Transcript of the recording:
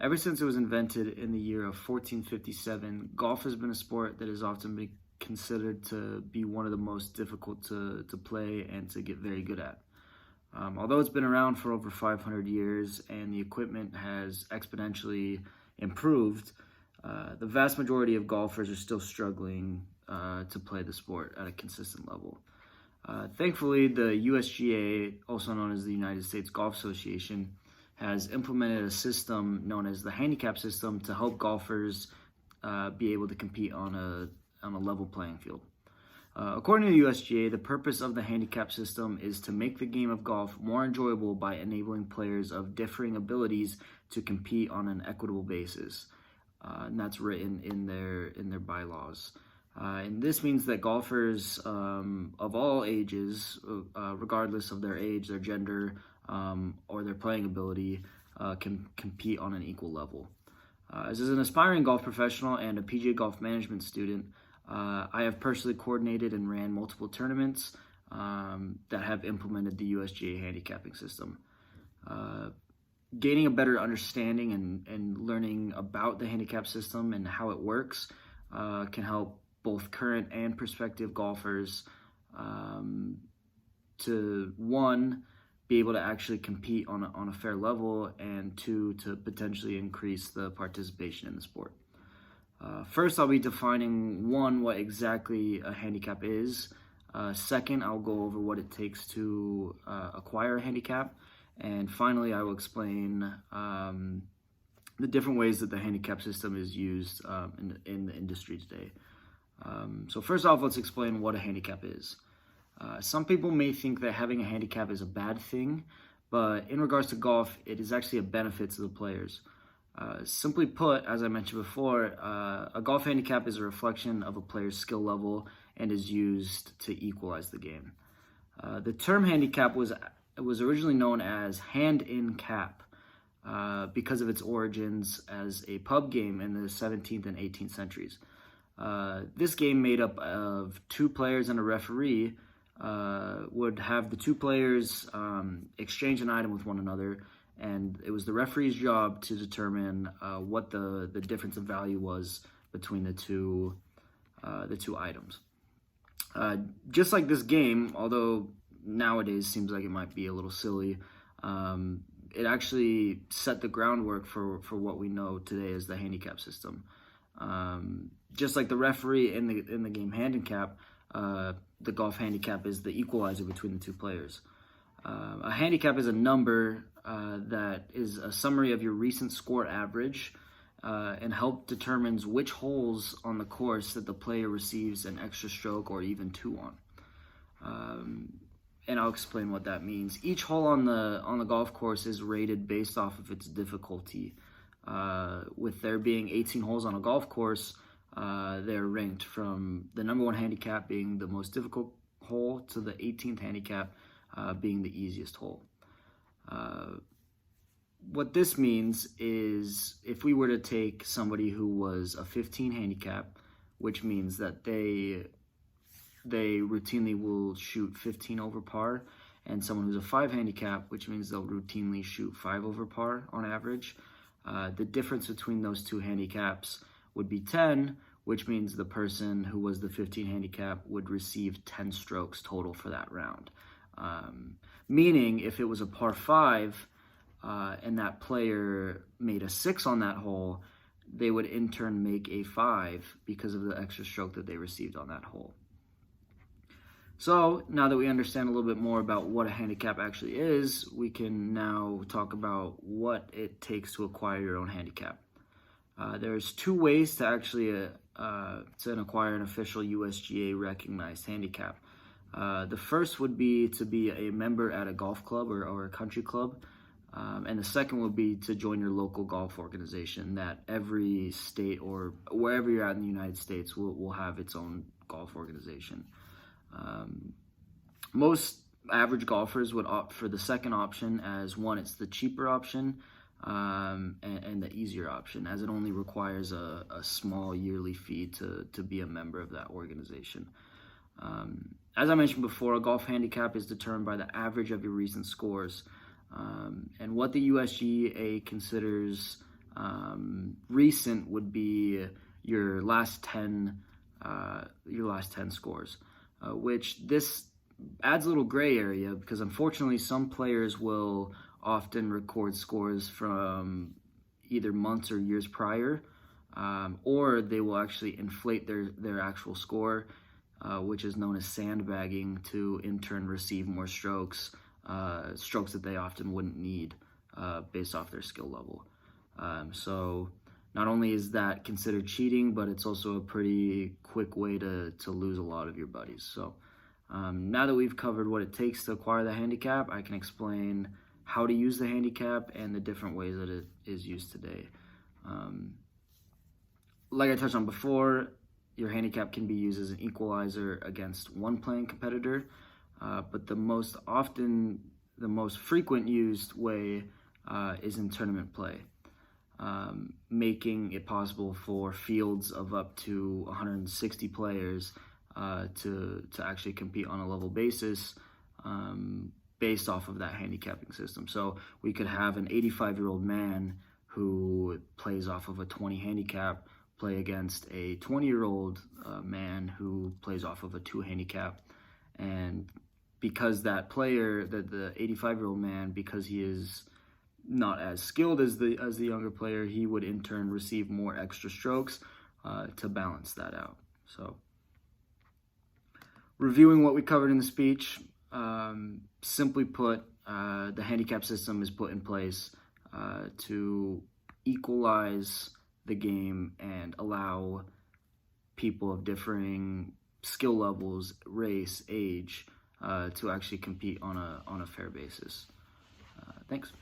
Ever since it was invented in the year of 1457, golf has been a sport that has often been considered to be one of the most difficult to play and to get very good at. Although it's been around for over 500 years and the equipment has exponentially improved, the vast majority of golfers are still struggling to play the sport at a consistent level. Thankfully, the USGA, also known as the United States Golf Association, has implemented a system known as the handicap system to help golfers be able to compete on a level playing field. According to the USGA, the purpose of the handicap system is to make the game of golf more enjoyable by enabling players of differing abilities to compete on an equitable basis, and that's written in their bylaws. And this means that golfers of all ages, regardless of their age, their gender, or their playing ability, can compete on an equal level. As an aspiring golf professional and a PGA Golf Management student, I have personally coordinated and ran multiple tournaments that have implemented the USGA handicapping system. Gaining a better understanding and learning about the handicap system and how it works can help both current and prospective golfers to, one, be able to actually compete on a fair level, and two, to potentially increase the participation in the sport. First, I'll be defining, one, what exactly a handicap is. Second, I'll go over what it takes to acquire a handicap. And finally, I will explain the different ways that the handicap system is used in the industry today. So first off, let's explain what a handicap is. Some people may think that having a handicap is a bad thing, but in regards to golf, it is actually a benefit to the players. Simply put, as I mentioned before, a golf handicap is a reflection of a player's skill level and is used to equalize the game. The term handicap was originally known as hand-in cap because of its origins as a pub game in the 17th and 18th centuries. This game, made up of two players and a referee, would have the two players exchange an item with one another, and it was the referee's job to determine what the difference of value was between the two items. Just like this game, although nowadays seems like it might be a little silly, it actually set the groundwork for what we know today as the handicap system. Just like the referee in the game handicap, the golf handicap is the equalizer between the two players. A handicap is a number that is a summary of your recent score average and determines which holes on the course that the player receives an extra stroke or even two on. And I'll explain what that means. Each hole on the golf course is rated based off of its difficulty. With there being 18 holes on a golf course, they're ranked from the number one handicap being the most difficult hole to the 18th handicap being the easiest hole. What this means is if we were to take somebody who was a 15 handicap, which means that they routinely will shoot 15 over par, and someone who's a 5 handicap, which means they'll routinely shoot 5 over par on average, the difference between those two handicaps would be 10, which means the person who was the 15 handicap would receive 10 strokes total for that round. Meaning if it was a par 5 and that player made a 6 on that hole, they would in turn make a 5 because of the extra stroke that they received on that hole. So now that we understand a little bit more about what a handicap actually is, we can now talk about what it takes to acquire your own handicap. There's two ways to actually acquire an official USGA recognized handicap. The first would be to be a member at a golf club or a country club. And the second would be to join your local golf organization that every state or wherever you're at in the United States will have its own golf organization. Most average golfers would opt for the second option as, one, it's the cheaper option and the easier option, as it only requires a small yearly fee to be a member of that organization. As I mentioned before, a golf handicap is determined by the average of your recent scores. And what the USGA considers Recent would be your last 10 scores, which this adds a little gray area because unfortunately some players will often record scores from either months or years prior, or they will actually inflate their actual score, which is known as sandbagging, to in turn receive more strokes that they often wouldn't need based off their skill level. So not only is that considered cheating, but it's also a pretty quick way to lose a lot of your buddies. So now that we've covered what it takes to acquire the handicap, I can explain how to use the handicap and the different ways that it is used today. Like I touched on before, your handicap can be used as an equalizer against one playing competitor, but the most frequent used way is in tournament play, making it possible for fields of up to 160 players to actually compete on a level basis based off of that handicapping system. So we could have an 85-year-old man who plays off of a 20 handicap play against a 20-year-old man who plays off of a 2 handicap. And because that player, the 85-year-old man, because he is not as skilled as the younger player, he would in turn receive more extra strokes to balance that out. So reviewing what we covered in the speech, simply put, the handicap system is put in place to equalize the game and allow people of differing skill levels, race, age, to actually compete on a fair basis. Thanks.